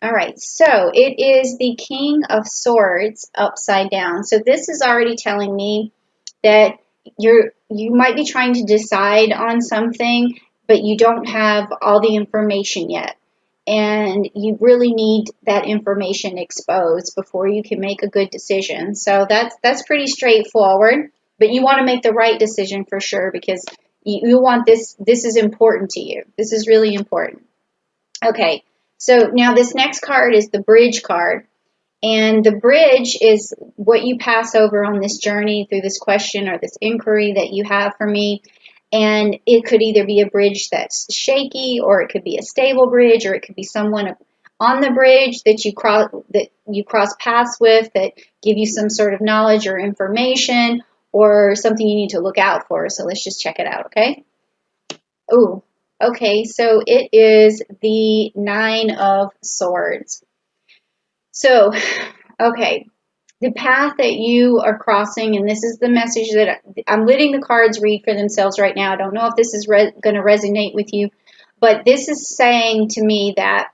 All right, so it is the King of Swords upside down. So this is already telling me that you might be trying to decide on something, but you don't have all the information yet. And you really need that information exposed before you can make a good decision. So that's pretty straightforward, but you want to make the right decision for sure because you want this is important to you. This is really important. Okay, so now this next card is the bridge card. And the bridge is what you pass over on this journey through this question or this inquiry that you have for me. And it could either be a bridge that's shaky, or it could be a stable bridge, or it could be someone on the bridge that you cross paths with that give you some sort of knowledge or information, or something you need to look out for. So let's just check it out, okay? Oh, okay, so it is the Nine of Swords. So, okay, the path that you are crossing, and this is the message that I'm letting the cards read for themselves right now. I don't know if this is going to resonate with you, but this is saying to me that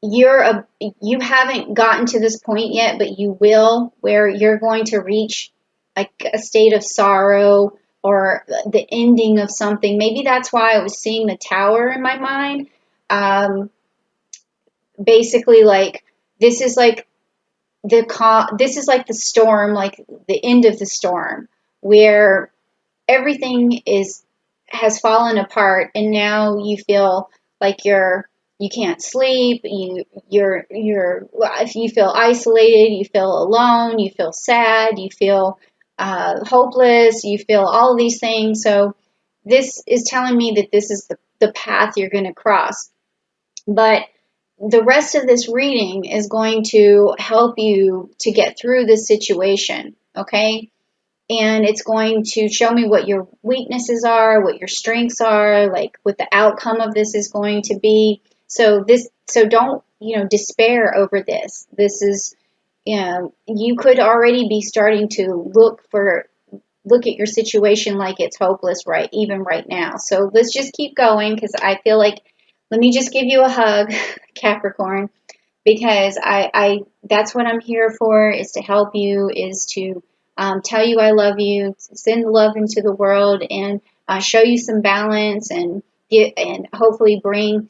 you haven't gotten to this point yet, but you will, where you're going to reach like a state of sorrow or the ending of something. Maybe that's why I was seeing the Tower in my mind. Basically, like this is like this is like the storm, like the end of the storm, where everything has fallen apart, and now you feel like you can't sleep, if you feel isolated, you feel alone, you feel sad, you feel hopeless, you feel all of these things. So this is telling me that this is the path you're going to cross. But the rest of this reading is going to help you to get through this situation, okay? And it's going to show me what your weaknesses are, what your strengths are, like what the outcome of this is going to be. So don't, despair over this. This is, you could already be starting to look at your situation like it's hopeless even right now. So let's just keep going, because I feel like, let me just give you a hug, Capricorn, because I that's what I'm here for, is to help you, is to tell you I love you, send love into the world, and show you some balance, and hopefully bring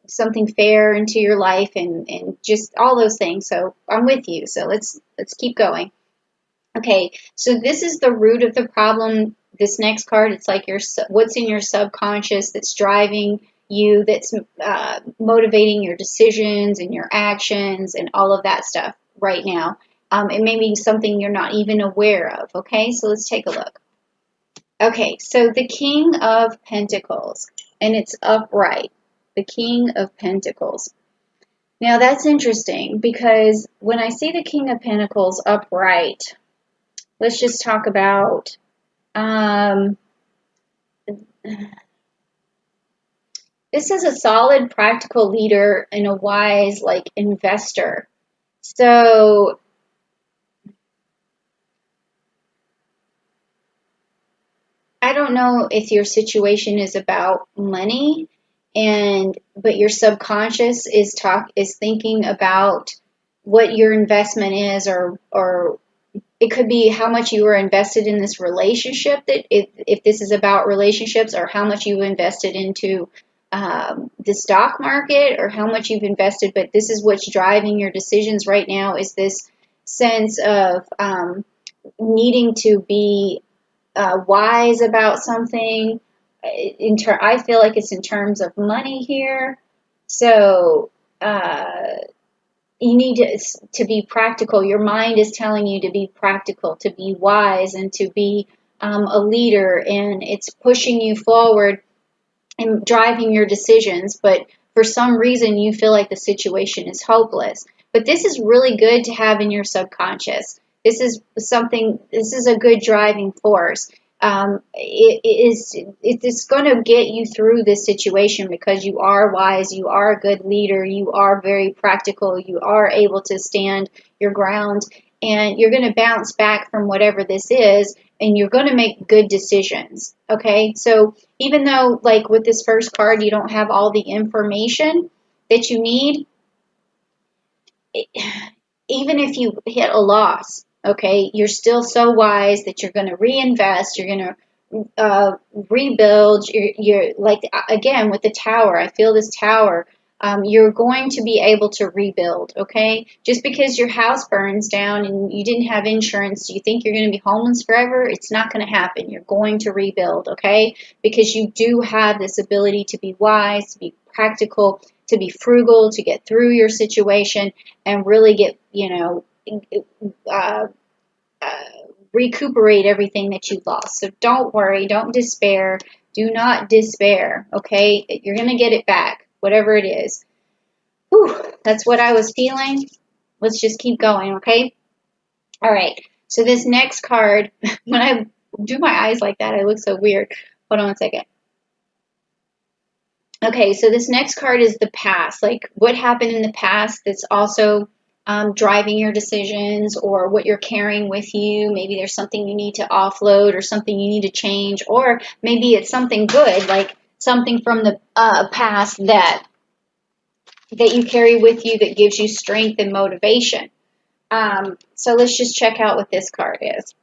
something fair into your life, and just all those things. So I'm with you. So let's keep going. Okay, so this is the root of the problem. This next card, it's like what's in your subconscious that's driving you, that's motivating your decisions and your actions and all of that stuff right now. It may be something you're not even aware of, okay? So let's take a look. Okay, so the King of Pentacles, and it's upright. The King of Pentacles. Now that's interesting, because when I see the King of Pentacles upright, let's just talk about this is a solid, practical leader and a wise, like, investor. So I don't know if your situation is about money, but your subconscious is thinking about what your investment is, or it could be how much you were invested in this relationship, that if this is about relationships, or how much you invested into the stock market, or how much you've invested. But this is what's driving your decisions right now, is this sense of needing to be wise about something. I feel like it's in terms of money here. So you need to be practical. Your mind is telling you to be practical, to be wise, and to be a leader, and it's pushing you forward and driving your decisions. But for some reason, you feel like the situation is hopeless. But this is really good to have in your subconscious. This is a good driving force. It's going to get you through this situation, because you are wise, you are a good leader, you are very practical, you are able to stand your ground, and you're going to bounce back from whatever this is, and you're going to make good decisions. Okay, so even though, like with this first card, you don't have all the information, that you need, even if you hit a loss, okay, you're still so wise that you're going to reinvest, you're going to rebuild. You're like, again, with the tower, I feel this tower. You're going to be able to rebuild, okay? Just because your house burns down and you didn't have insurance, do you think you're going to be homeless forever? It's not going to happen. You're going to rebuild, okay? Because you do have this ability to be wise, to be practical, to be frugal, to get through your situation and really get, uh, uh, recuperate everything that you lost. So don't worry, don't despair. Do not despair, okay? You're going to get it back, whatever it is. Whew, that's what I was feeling. Let's just keep going, okay? All right. So this next card, when I do my eyes like that, I look so weird. Hold on a second. Okay, so this next card is the past. Like what happened in the past that's also driving your decisions, or what you're carrying with you. Maybe there's something you need to offload or something you need to change, or maybe it's something good, like something from the past that you carry with you that gives you strength and motivation. So let's just check out what this card is.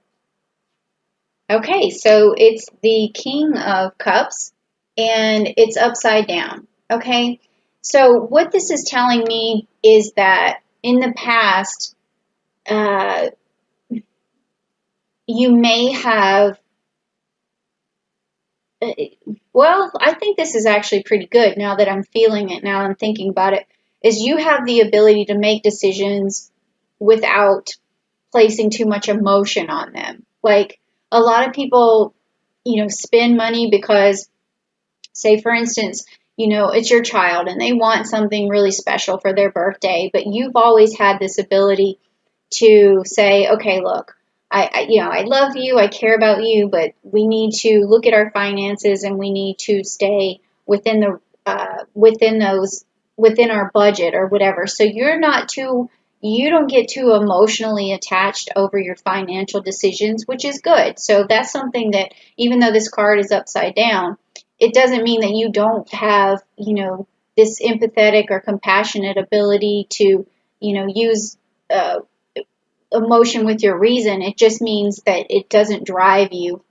Okay, so it's the King of Cups, and it's upside down. Okay, so what this is telling me is that in the past, you may have, well, I think this is actually pretty good now that I'm feeling it, now I'm thinking about it, is you have the ability to make decisions without placing too much emotion on them. Like a lot of people, spend money because, say for instance, it's your child and they want something really special for their birthday, but you've always had this ability to say, okay, look, I love you, I care about you, but we need to look at our finances and we need to stay within the within our budget or whatever. So you don't get too emotionally attached over your financial decisions, which is good. So that's something that, even though this card is upside down, it doesn't mean that you don't have, this empathetic or compassionate ability to, use uh, emotion with your reason. It just means that it doesn't drive you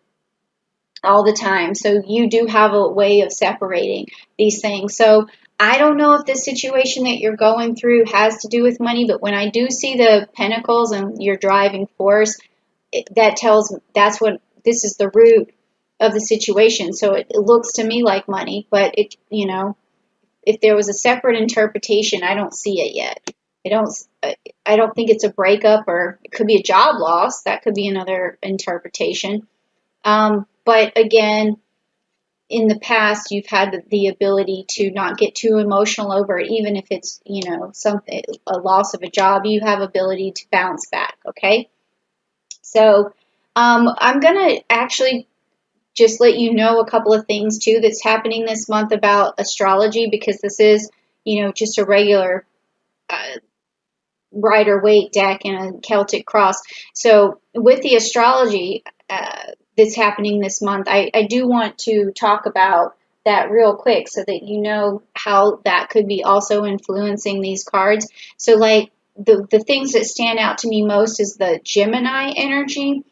all the time. So you do have a way of separating these things. So I don't know if this situation that you're going through has to do with money, but when I do see the pentacles and your driving force, that's what this is, the root of the situation. So it looks to me like money, but if there was a separate interpretation, I don't see it yet. I don't think it's a breakup, or it could be a job loss. That could be another interpretation. But again, in the past, you've had the ability to not get too emotional over it, even if it's, something, a loss of a job, you have ability to bounce back. Okay. So, I'm going to actually just let you know a couple of things too that's happening this month about astrology, because this is, just a regular, Rider-Waite deck and a Celtic cross. So with the astrology that's happening this month, I do want to talk about that real quick so that you know how that could be also influencing these cards. So like the things that stand out to me most is the Gemini energy.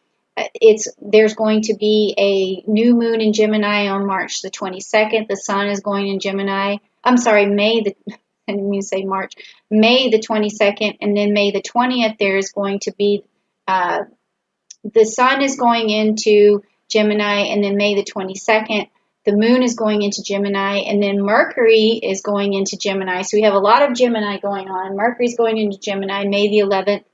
There's going to be a new moon in Gemini on March the 22nd. The sun is going in Gemini. I'm sorry, I didn't mean to say March. May the 22nd, and then May the 20th, there is going to be, the sun is going into Gemini, and then May the 22nd, the moon is going into Gemini, and then Mercury is going into Gemini. So we have a lot of Gemini going on. Mercury's going into Gemini May the 11th.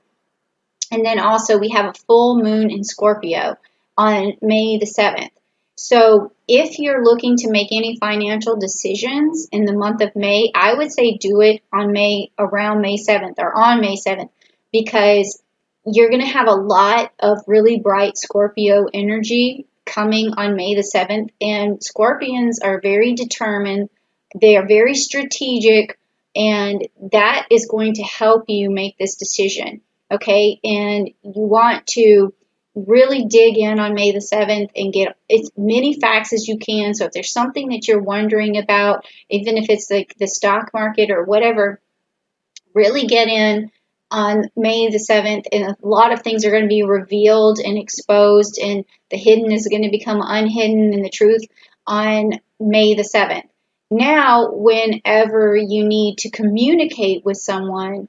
And then also we have a full moon in Scorpio on May the 7th. So if you're looking to make any financial decisions in the month of May, I would say do it on around May 7th or on May 7th, because you're going to have a lot of really bright Scorpio energy coming on May the 7th. And Scorpions are very determined. They are very strategic, and that is going to help you make this decision. Okay, and you want to really dig in on May the 7th and get as many facts as you can. So if there's something that you're wondering about, even if it's like the stock market or whatever, really get in on May the 7th, and a lot of things are going to be revealed and exposed, and the hidden is going to become unhidden, and the truth on May the 7th. Now, whenever you need to communicate with someone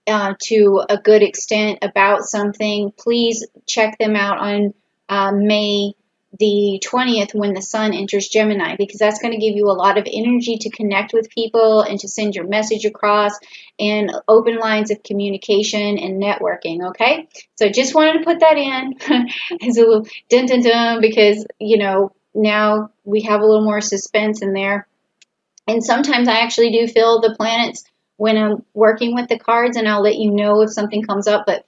to a good extent about something, please check them out on May the 20th when the sun enters Gemini, because that's going to give you a lot of energy to connect with people and to send your message across, and open lines of communication and networking. Okay, so just wanted to put that in as a little dun dun dun, because now we have a little more suspense in there. And sometimes I actually do feel the planets when I'm working with the cards, and I'll let you know if something comes up. But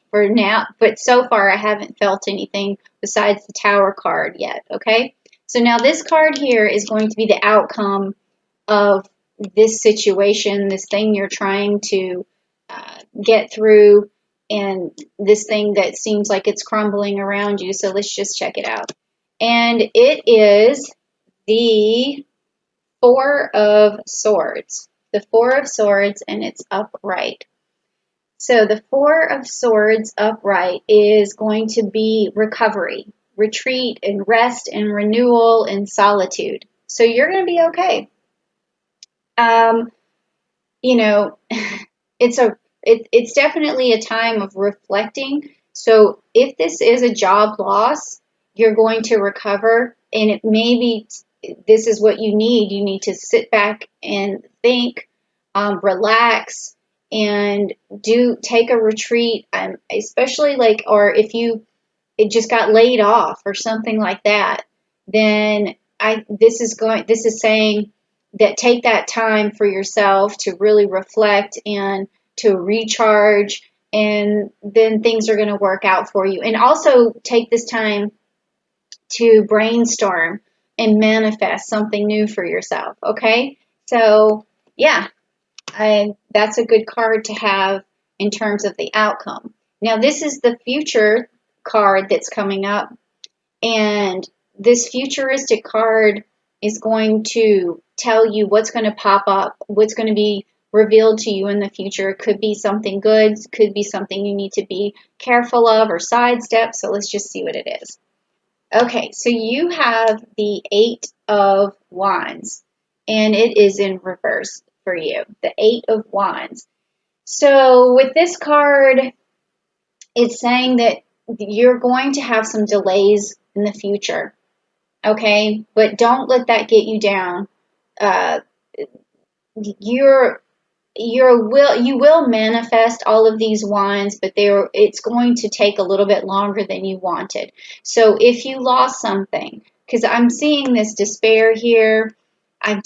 so far I haven't felt anything besides the Tower card yet. Okay, so now this card here is going to be the outcome of this situation, this thing you're trying to get through, and this thing that seems like it's crumbling around you. So let's just check it out. And it is the Four of Swords. The Four of Swords, and it's upright. So the Four of Swords upright is going to be recovery, retreat, and rest, and renewal, and solitude. So you're going to be okay. It's definitely a time of reflecting. So if this is a job loss, you're going to recover, and it may be this is what you need. You need to sit back and think, relax, and take a retreat. Especially or if it just got laid off or something like that, then this is saying that take that time for yourself to really reflect and to recharge, and then things are going to work out for you. And also take this time to brainstorm and manifest something new for yourself. Okay, so yeah, that's a good card to have in terms of the outcome. Now this is the future card that's coming up, and this futuristic card is going to tell you what's going to pop up, what's going to be revealed to you in the future. It could be something good, could be something you need to be careful of or sidestep. So let's just see what it is. Okay, so you have the Eight of Wands, and it is in reverse for you, the Eight of Wands. So with this card, it's saying that you're going to have some delays in the future, okay? But don't let that get you down. You will manifest all of these wands, but it's going to take a little bit longer than you wanted. So if you lost something, because I'm seeing this despair here, I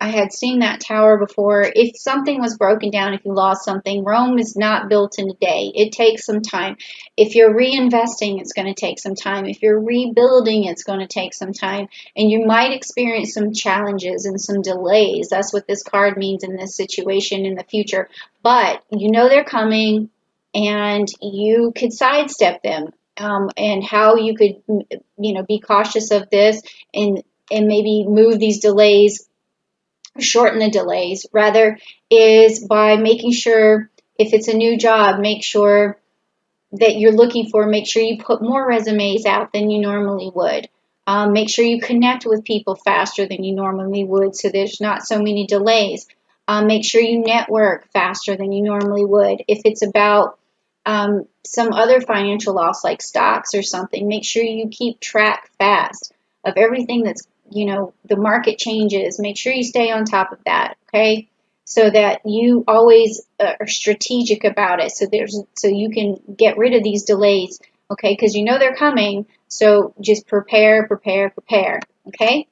had seen that tower before. If something was broken down, if you lost something, Rome is not built in a day. It takes some time. If you're reinvesting, it's going to take some time. If you're rebuilding, it's going to take some time. And you might experience some challenges and some delays. That's what this card means in this situation in the future. But you know they're coming, and you could sidestep them. And how you could, be cautious of this, and maybe move these delays, shorten the delays rather, is by making sure if it's a new job, make sure that you're looking for, make sure you put more resumes out than you normally would. Make sure you connect with people faster than you normally would, so there's not so many delays. Make sure you network faster than you normally would. If it's about some other financial loss like stocks or something, make sure you keep track fast of everything that's, the market changes. Make sure you stay on top of that, okay? So that you always are strategic about it, so you can get rid of these delays, okay? Because they're coming, so just prepare, okay?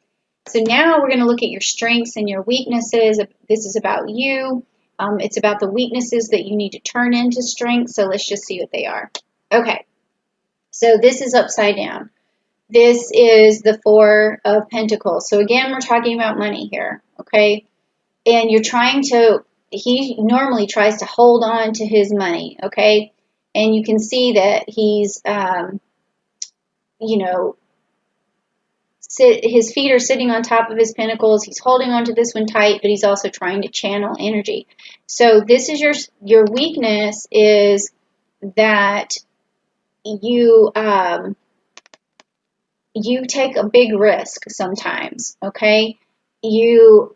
So now we're going to look at your strengths and your weaknesses. This is about you. It's about the weaknesses that you need to turn into strengths, so let's just see what they are. Okay, so this is upside down. This is the Four of Pentacles. So again, we're talking about money here, okay? And he normally tries to hold on to his money, okay? And you can see that he's you know, his feet are sitting on top of his pinnacles. He's holding onto this one tight, but he's also trying to channel energy. So this is your weakness, is that you you take a big risk sometimes, okay? Your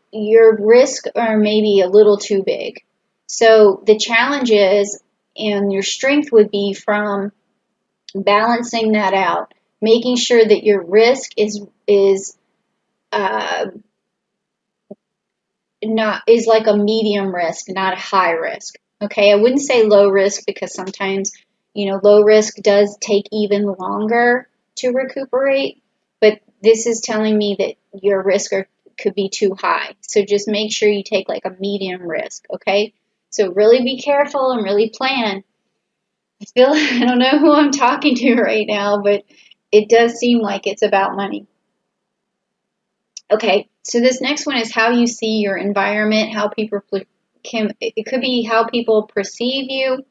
risks are maybe a little too big. So the challenge is, and your strength would be from balancing that out, making sure that your risk is uh, not is like a medium risk, not a high risk. Okay, I wouldn't say low risk, because sometimes, low risk does take even longer to recuperate, but this is telling me that your risk could be too high. So just make sure you take like a medium risk, okay? So really be careful and really plan. I don't know who I'm talking to right now, but it does seem like it's about money. Okay, so this next one is how you see your environment, how people it could be how people perceive you,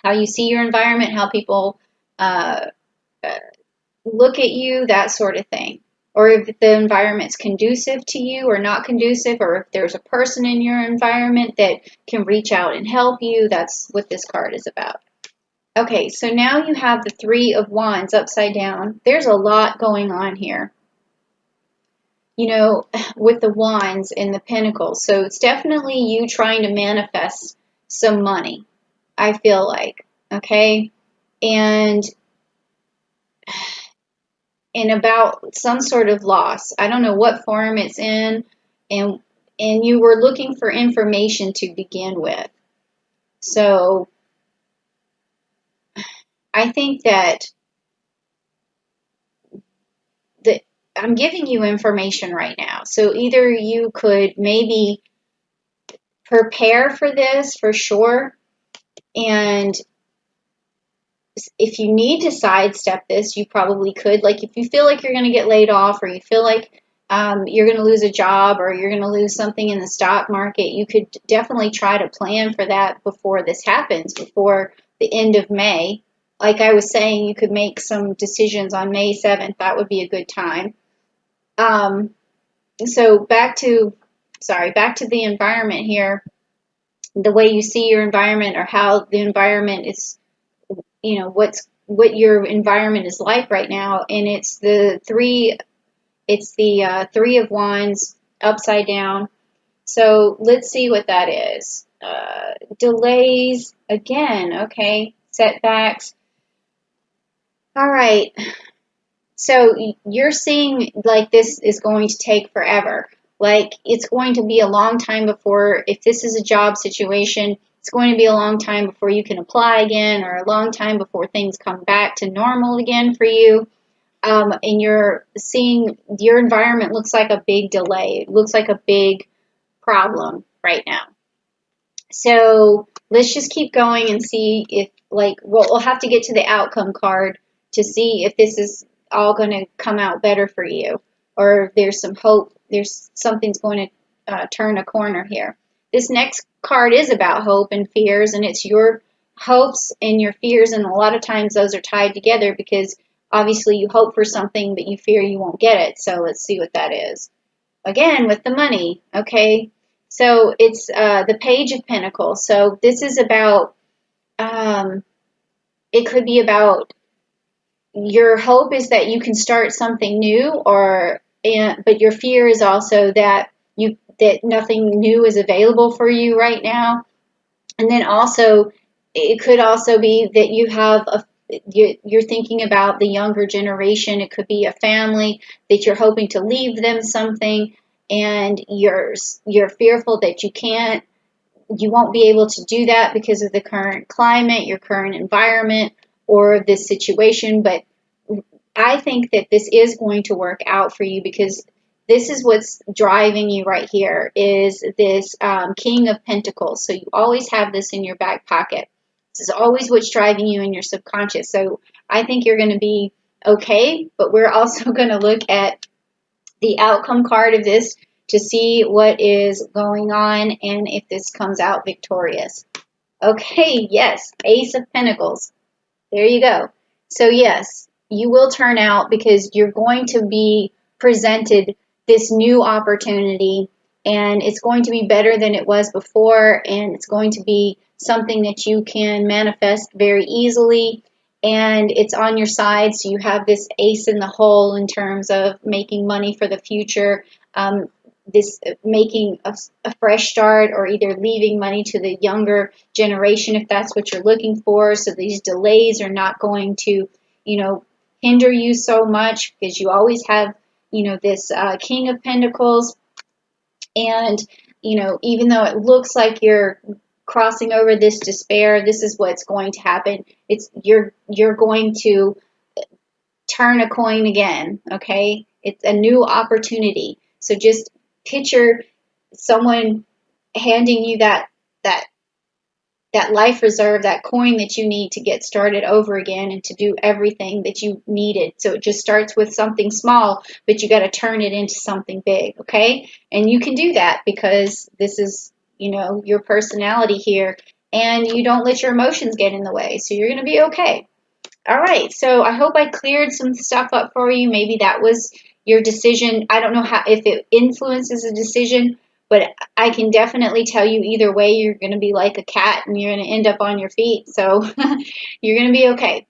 how you see your environment, how people uh, uh, look at you, that sort of thing. Or if the environment's conducive to you or not conducive, or if there's a person in your environment that can reach out and help you. That's what this card is about. Okay, so now you have the Three of Wands upside down. There's a lot going on here, with the wands and the pentacles. So it's definitely you trying to manifest some money, I feel like, okay? And about some sort of loss. I don't know what form it's in, and you were looking for information to begin with. So I think that I'm giving you information right now. So either you could maybe prepare for this for sure, and if you need to sidestep this, you probably could. Like if you feel like you're going to get laid off, or you feel like you're going to lose a job, or you're going to lose something in the stock market, you could definitely try to plan for that before this happens, before the end of May. Like I was saying, you could make some decisions on May 7th. That would be a good time. So back to the environment here. The way you see your environment, or how the environment is, what your environment is like right now, and it's the Three of Wands upside down. So let's see what that is. Delays again, okay, setbacks. All right, so you're seeing like this is going to take forever. Like it's going to be a long time before, if this is a job situation, it's going to be a long time before you can apply again, or a long time before things come back to normal again for you. And you're seeing your environment looks like a big delay. It looks like a big problem right now. So let's just keep going and see if, we'll have to get to the outcome card to see if this is all going to come out better for you, or if there's some hope, something's going to turn a corner here. This next card is about hope and fears, and it's your hopes and your fears, and a lot of times those are tied together, because obviously you hope for something, but you fear you won't get it. So let's see what that is. Again, with the money, okay? So it's the Page of Pentacles. So this is about, it could be about your hope is that you can start something new, but your fear is also that nothing new is available for you right now. And then also, it could also be that you have you're thinking about the younger generation. It could be a family that you're hoping to leave them something, and you're fearful that you won't be able to do that because of the current climate, your current environment, or this situation. But I think that this is going to work out for you, because this is what's driving you right here, is this King of Pentacles. So you always have this in your back pocket. This is always what's driving you in your subconscious. So I think you're going to be okay, but we're also going to look at the outcome card of this to see what is going on and if this comes out victorious. Okay, yes, Ace of Pentacles. There you go. So yes, you will turn out because you're going to be presented this new opportunity, and it's going to be better than it was before, and it's going to be something that you can manifest very easily, and it's on your side, so you have this ace in the hole in terms of making money for the future. This making a fresh start, or either leaving money to the younger generation if that's what you're looking for. So these delays are not going to, hinder you so much, because you always have, this King of Pentacles. And, even though it looks like you're crossing over this despair, this is what's going to happen. You're going to turn a coin again, okay? It's a new opportunity. So just picture someone handing you that life reserve, that coin that you need to get started over again and to do everything that you needed. So it just starts with something small, but you got to turn it into something big, okay? And you can do that because this is, your personality here, and you don't let your emotions get in the way. So you're going to be okay. All right, so I hope I cleared some stuff up for you. Maybe that was your decision. I don't know if it influences a decision, but I can definitely tell you either way, you're going to be like a cat and you're going to end up on your feet. So you're going to be okay.